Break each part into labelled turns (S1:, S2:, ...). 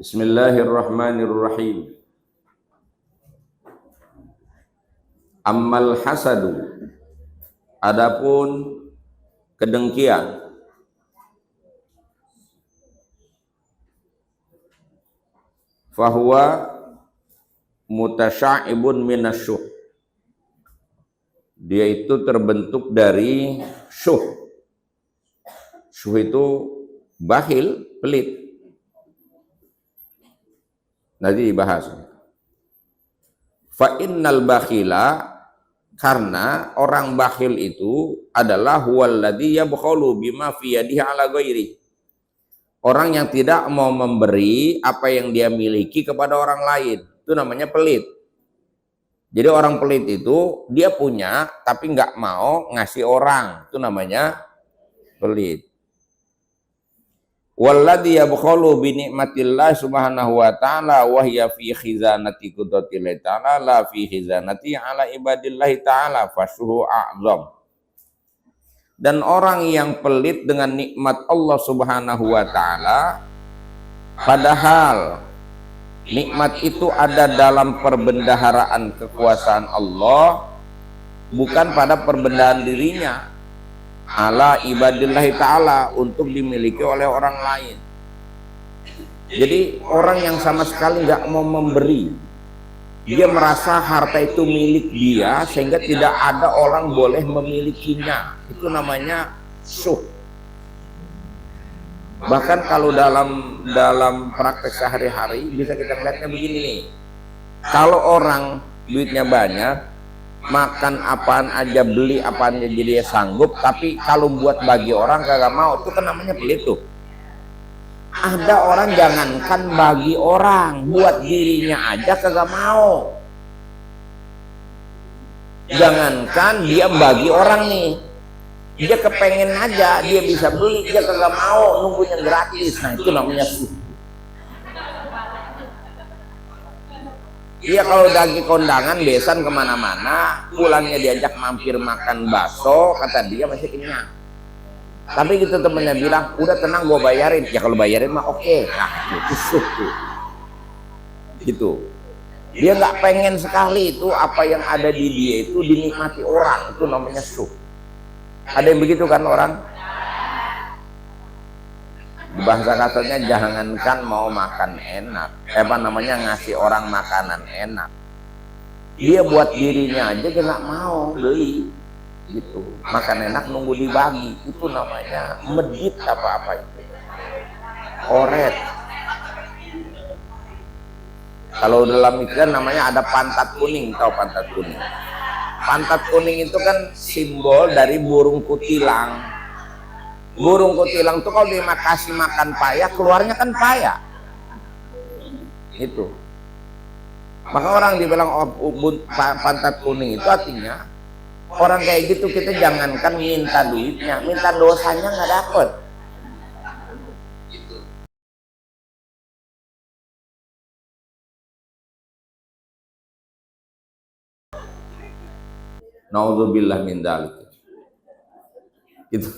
S1: Bismillahirrahmanirrahim. Ammal hasadu, adapun kedengkian, fahuwa mutasya'ibun minasyuh, dia itu terbentuk dari syuh. Syuh itu bakhil, pelit. Nanti dibahas. Fa innal bakhila, karena orang bakhil itu adalah huwallazi yabkhalu bima fi yadihi ala ghairi. Orang yang tidak mau memberi apa yang dia miliki kepada orang lain, itu namanya pelit. Jadi orang pelit itu dia punya tapi nggak mau ngasih orang, itu namanya pelit. Walladzi yabkhalu bi nikmatillah subhanahu wa ta'ala wa hiya fi khizanati qudratillah ta'ala la fi khizanati ala ibadillahi ta'ala fasuhu a'zam. Dan orang yang pelit dengan nikmat Allah subhanahu wa ta'ala, padahal nikmat itu ada dalam perbendaharaan kekuasaan Allah, bukan pada perbendaharaan dirinya, ala ibadillahi ta'ala, untuk dimiliki oleh orang lain. Jadi orang yang sama sekali nggak mau memberi, dia merasa harta itu milik dia sehingga tidak ada orang boleh memilikinya, itu namanya syuh. Bahkan kalau dalam praktek sehari-hari bisa kita lihatnya begini nih, kalau orang duitnya banyak, makan apaan aja, beli apaan aja jadi dia sanggup, tapi kalau buat bagi orang kagak mau, itu kan namanya pelit tuh. Ada orang jangankan bagi orang, buat dirinya aja kagak mau. Jangankan dia bagi orang nih, dia kepengen aja, dia bisa beli, dia kagak mau, nunggunya gratis. Nah itu namanya suhu. Dia kalau lagi kondangan besan kemana-mana, pulangnya diajak mampir makan bakso, kata dia masih kenyang. Tapi gitu temennya bilang, udah tenang gue bayarin. Ya kalau bayarin mah oke. Nah itu suhu. Gitu. Dia nggak pengen sekali itu apa yang ada di dia itu dinikmati orang, itu namanya suhu. Ada yang begitu kan orang? Bahasa katanya jangankan mau makan enak, ngasih orang makanan enak, dia buat dirinya aja dia nggak mau beli, gitu. Makan enak nunggu dibagi, itu namanya medit apa itu, oret. Kalau dalam ikan namanya ada pantat kuning, tahu pantat kuning? Pantat kuning itu kan simbol dari burung kutilang. Burung kutilang tuh kalau dikasih makan paya, keluarnya kan paya. Itu. Maka orang dibilang pantat kuning itu artinya orang kayak gitu kita jangankan minta duitnya, minta dosanya nggak dapet. Naudzubillah min dzalik. Gitu.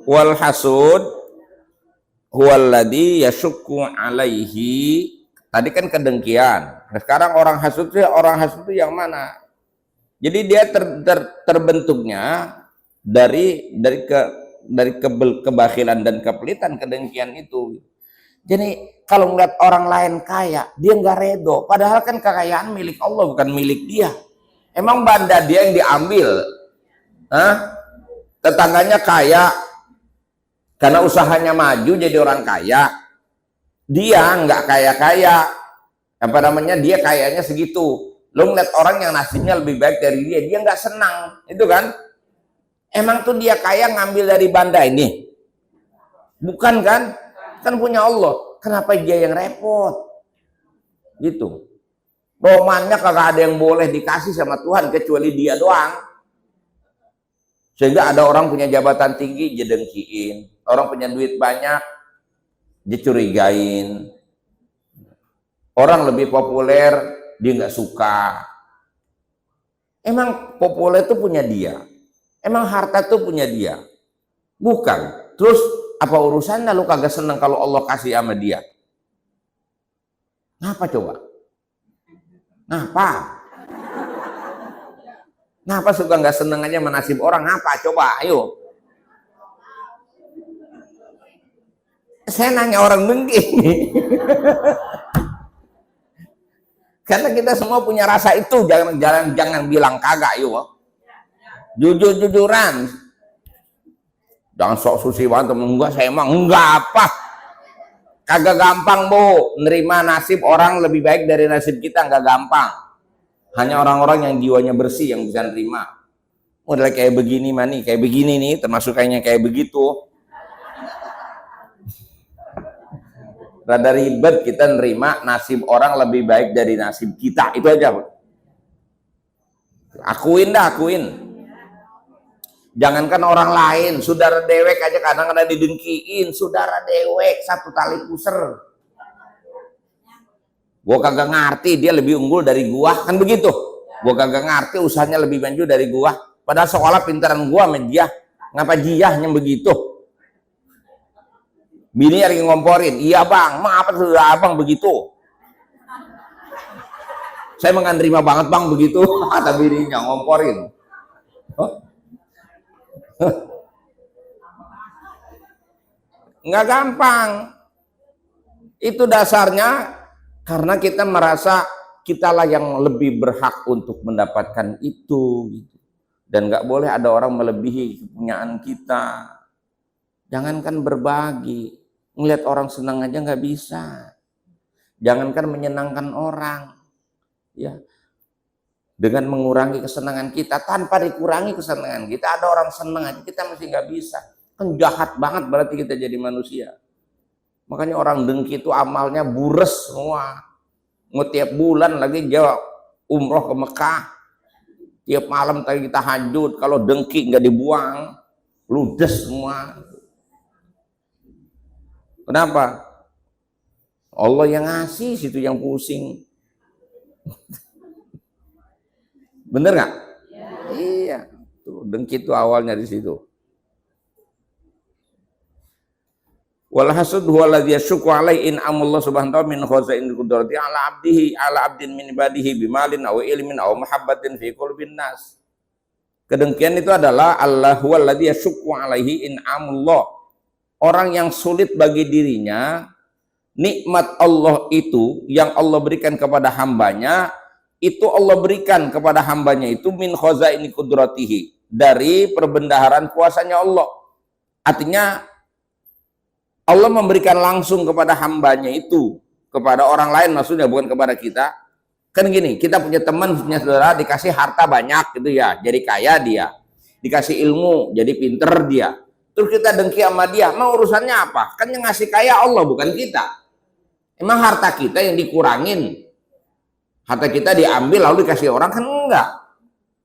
S1: Wal hasud huwallazi yashukku alaihi. Tadi kan kedengkian. Nah, sekarang orang hasud itu yang mana? Jadi dia terbentuknya dari kebakhilan dan kepelitan, kedengkian itu. Jadi kalau melihat orang lain kaya, dia nggak redo. Padahal kan kekayaan milik Allah, bukan milik dia. Emang banda dia yang diambil? Hah? Tetangganya kaya, karena usahanya maju jadi orang kaya. Dia nggak kaya-kaya. Dia kayanya segitu. Lo ngeliat orang yang nasibnya lebih baik dari dia nggak senang, itu kan? Emang tuh dia kaya ngambil dari banda ini? Bukan kan? Kan punya Allah. Kenapa dia yang repot? Gitu. Romannya kagak ada yang boleh dikasih sama Tuhan kecuali dia doang. Sehingga ada orang punya jabatan tinggi, dia dengkiin. Orang punya duit banyak, dicurigain. Orang lebih populer, dia nggak suka. Emang populer itu punya dia? Emang harta itu punya dia? Bukan. Terus apa urusannya lu kagak seneng kalau Allah kasih sama dia? Ngapa coba? Ngapa? Ngapa suka nggak seneng aja menasib orang? Ngapa coba? Ayo. Saya nanya orang begini. Karena kita semua punya rasa itu, jangan bilang kagak, yuk. Jujur-jujuran. Jangan sok susi banget, enggak, saya emang enggak apa. Kagak gampang, Bu. Nerima nasib orang lebih baik dari nasib kita, enggak gampang. Hanya orang-orang yang jiwanya bersih yang bisa nerima. Udah kayak begini mani, kayak begini nih, termasuk kayaknya kayak begitu. Rada ribet kita nerima nasib orang lebih baik dari nasib kita, itu aja. Akuin dah, akuin. Jangankan orang lain, saudara dewek aja kadang-kadang didengkiin, saudara dewek satu tali pusar. Gua kagak ngerti dia lebih unggul dari gua, kan begitu. Gua kagak ngerti usahanya lebih maju dari gua, padahal sekolah pintaran gua sama dia. Ngapa jiyahnya begitu? Bini lagi ngomporin, iya bang, maaf sudah abang begitu. Saya nggak nerima banget bang begitu, kata bininya ngomporin. Nggak gampang. Itu dasarnya karena kita merasa kitalah yang lebih berhak untuk mendapatkan itu, dan nggak boleh ada orang melebihi kepunyaan kita. Jangankan berbagi, ngelihat orang senang aja nggak bisa. Jangankan menyenangkan orang, ya. Dengan mengurangi kesenangan kita, tanpa dikurangi kesenangan kita, ada orang senang aja kita masih nggak bisa. Kan jahat banget berarti kita jadi manusia. Makanya orang dengki itu amalnya bures semua. Mau tiap bulan lagi jawab umroh ke Mekah, tiap malam tadi kita tahajud, kalau dengki nggak dibuang, ludes semua. Kenapa? Allah yang ngasih, situ yang pusing. Bener nggak? Ya. Iya, tuh dengki itu awalnya di situ. Wal hasud huwa alladhi yashukku alaihi in amullah subhanahu wa ta'ala min khazain qudrati ala abdihi ala abdin min ibadihi bimalin aw ilmin aw mahabbatin fi qulubin nas. Kedengkian itu adalah Allah huwa alladhi yashukku alaihi in amullah. Orang yang sulit bagi dirinya nikmat Allah itu yang Allah berikan kepada hambanya, itu Allah berikan kepada hambanya itu min khazaini qudratihi, dari perbendaharaan kuasanya Allah. Artinya Allah memberikan langsung kepada hambanya itu, kepada orang lain maksudnya, bukan kepada kita. Kan gini, kita punya teman, punya saudara, dikasih harta banyak gitu ya, jadi kaya dia. Dikasih ilmu, jadi pinter dia. Terus kita dengki sama dia, mau urusannya apa? Kan yang ngasih kaya Allah, bukan kita. Emang harta kita yang dikurangin? Harta kita diambil lalu dikasih orang? Kan enggak.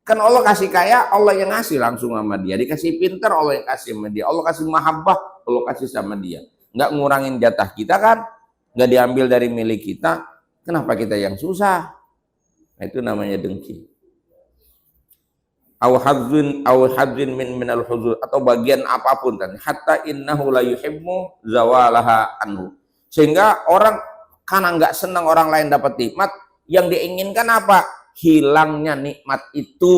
S1: Kan Allah kasih kaya, Allah yang ngasih langsung sama dia. Dikasih pinter, Allah yang kasih sama dia. Allah kasih mahabbah, Allah kasih sama dia. Enggak ngurangin jatah kita kan? Enggak diambil dari milik kita. Kenapa kita yang susah? Nah, itu namanya dengki. Aw hadzin min al huzur, atau bagian apapun kan. Hatta innahu la yuhibbu zawalaha anhu. Sehingga orang karena enggak senang orang lain dapat nikmat, yang diinginkan apa? Hilangnya nikmat itu,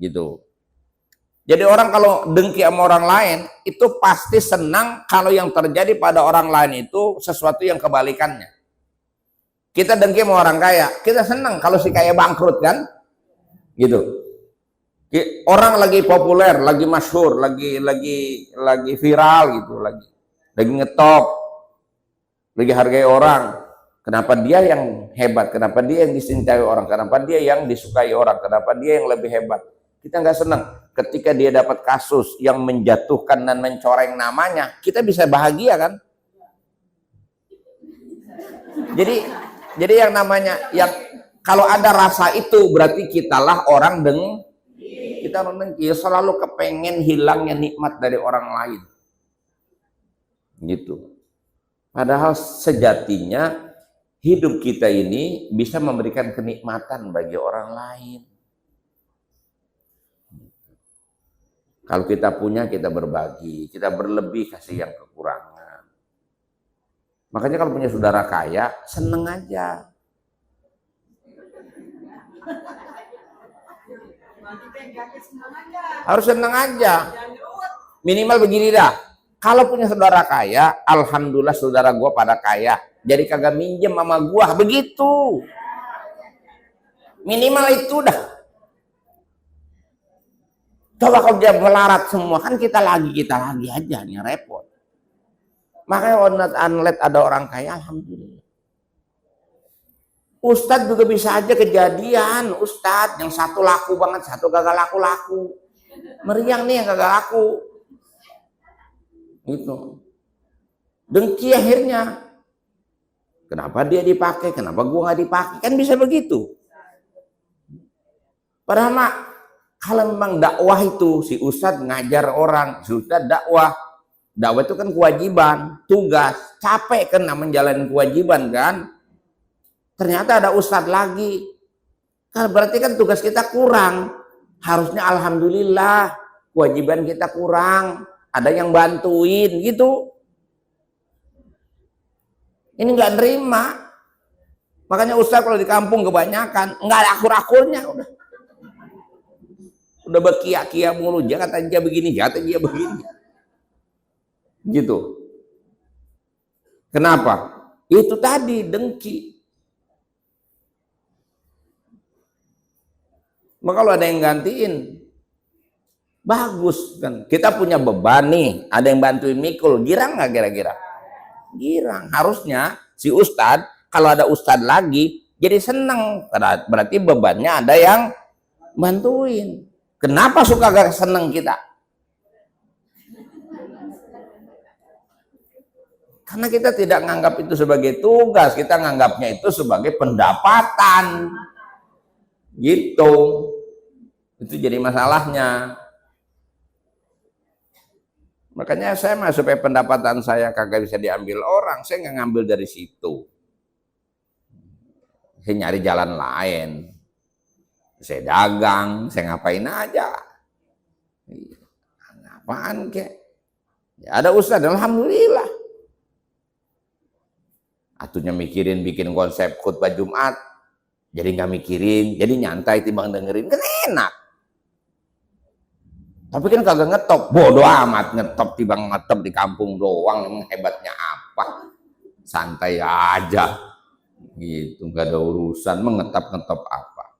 S1: gitu. Jadi orang kalau dengki sama orang lain itu pasti senang kalau yang terjadi pada orang lain itu sesuatu yang kebalikannya. Kita dengki sama orang kaya, kita senang kalau si kaya bangkrut kan, gitu. Orang lagi populer, lagi masyhur, lagi viral gitu, lagi ngetop, lagi hargai orang. Kenapa dia yang hebat? Kenapa dia yang dicintai orang? Kenapa dia yang disukai orang? Kenapa dia yang lebih hebat? Kita nggak senang ketika dia dapat kasus yang menjatuhkan dan mencoreng namanya. Kita bisa bahagia kan? Jadi yang namanya, yang kalau ada rasa itu berarti kitalah orang kita dengki, selalu kepengen hilangnya nikmat dari orang lain. Gitu. Padahal sejatinya hidup kita ini bisa memberikan kenikmatan bagi orang lain. Kalau kita punya, kita berbagi, kita berlebih kasih yang kekurangan. Makanya kalau punya saudara kaya, seneng aja. Harus seneng aja. Minimal begini dah. Kalau punya saudara kaya, alhamdulillah saudara gua pada kaya. Jadi kagak minjem sama gua, begitu. Minimal itu dah. Coba kalau dia melarat semua, kan kita lagi aja nih, repot. Makanya onlet ada orang kaya, alhamdulillah. Ustadz juga bisa aja kejadian, Ustadz yang satu laku banget, satu kagak laku-laku. Meriang nih yang kagak laku. Gitu. Dengki akhirnya. Kenapa dia dipakai, kenapa gua nggak dipakai? Kan bisa begitu. Padahal mak, kalau memang dakwah itu si ustadz ngajar orang, si ustadz dakwah itu kan kewajiban, tugas, capek kan menjalani kewajiban kan. Ternyata ada ustadz lagi, kan berarti kan tugas kita kurang. Harusnya alhamdulillah kewajiban kita kurang, ada yang bantuin gitu. Ini nggak nerima, makanya ustadz kalau di kampung kebanyakan nggak ada akur-akurnya udah berkia-kia mulu, jangan dia begini, jangan dia begini. Gitu. Kenapa? Itu tadi dengki. Maka kalau ada yang gantiin, bagus kan. Kita punya beban nih, ada yang bantuin mikul, girang nggak kira-kira? Girang. Harusnya si ustadz, kalau ada ustadz lagi, jadi seneng. Berarti bebannya ada yang bantuin. Kenapa suka gak seneng kita? Karena kita tidak menganggap itu sebagai tugas, kita menganggapnya itu sebagai pendapatan. Gitu. Itu jadi masalahnya. Makanya saya mah supaya pendapatan saya kagak bisa diambil orang, saya nggak ngambil dari situ. Saya nyari jalan lain. Saya dagang, saya ngapain aja. Apaan kek? Ya, ada ustadz, alhamdulillah. Atunya mikirin bikin konsep khutbah Jumat, jadi nggak mikirin, jadi nyantai timbang dengerin, kan enak. Tapi kan kagak ngetop, bodoh amat ngetop timbang ngetop di kampung doang, emang hebatnya apa? Santai aja, gitu, nggak ada urusan, mengetop-ngetop apa?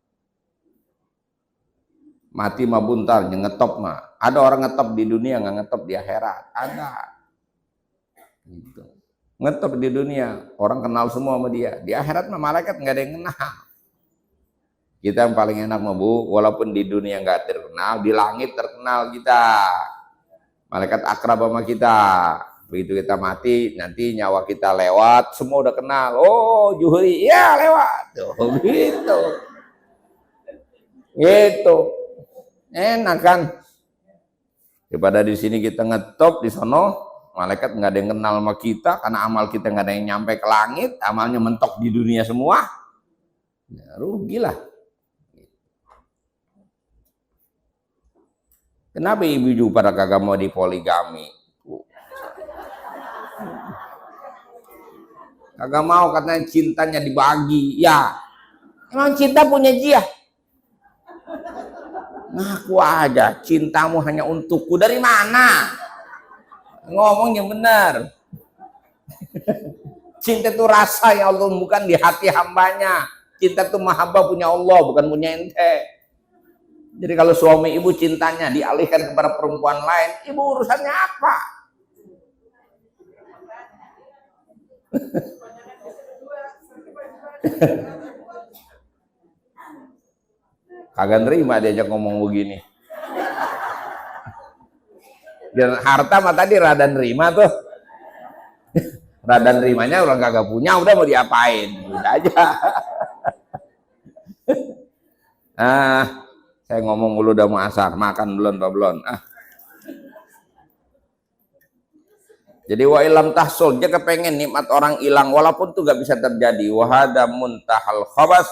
S1: Mati mah buntar, ngetop mah. Ada orang ngetop di dunia, nggak ngetop di akhirat. Ada. Gitu. Ngetop di dunia, orang kenal semua sama dia. Di akhirat mah malaikat nggak ada yang kenal. Kita yang paling enak mah Bu, walaupun di dunia nggak terkenal, di langit terkenal kita. Malaikat akrab sama kita. Begitu kita mati, nanti nyawa kita lewat, semua udah kenal. Oh, Juhri, ya lewat. Tuh, gitu. Gitu. Enak kan? Daripada di sini kita ngetop, di sono malaikat nggak ada yang kenal sama kita karena amal kita nggak ada yang nyampe ke langit, amalnya mentok di dunia semua. Ya, rugilah. Kenapa ibu-ibu pada kagak mau dipoligami? Kagak mau katanya cintanya dibagi. Ya, emang cinta punya dia. Ngaku aja cintamu hanya untukku, dari mana? Ngomong yang benar. Cinta itu rasa ya Allah, bukan di hati hambanya. Cinta itu mahabbah punya Allah, bukan punya ente. Jadi kalau suami ibu cintanya dialihkan kepada perempuan lain, ibu urusannya apa? Kagak nerima diajak ngomong begini. Dan harta mah tadi rada nerima tuh. Rada nerimanya orang kagak punya, udah mau diapain? Udah aja. Saya ngomong dulu udah mau asar, makan belum? Jadi wa ilam tahsul, dia kepengen nikmat orang hilang walaupun itu gak bisa terjadi. Wahada muntahal khabas,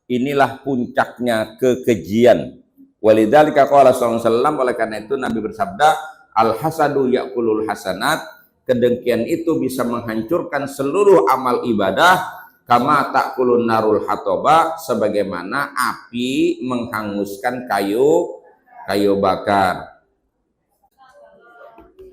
S1: inilah puncaknya kekejian. Walidzalika qala sallallahu alaihi wasallam, oleh karena itu Nabi bersabda, al hasadu yakulul hasanat, kedengkian itu bisa menghancurkan seluruh amal ibadah, kama takulun narul hatoba, sebagaimana api menghanguskan kayu bakar.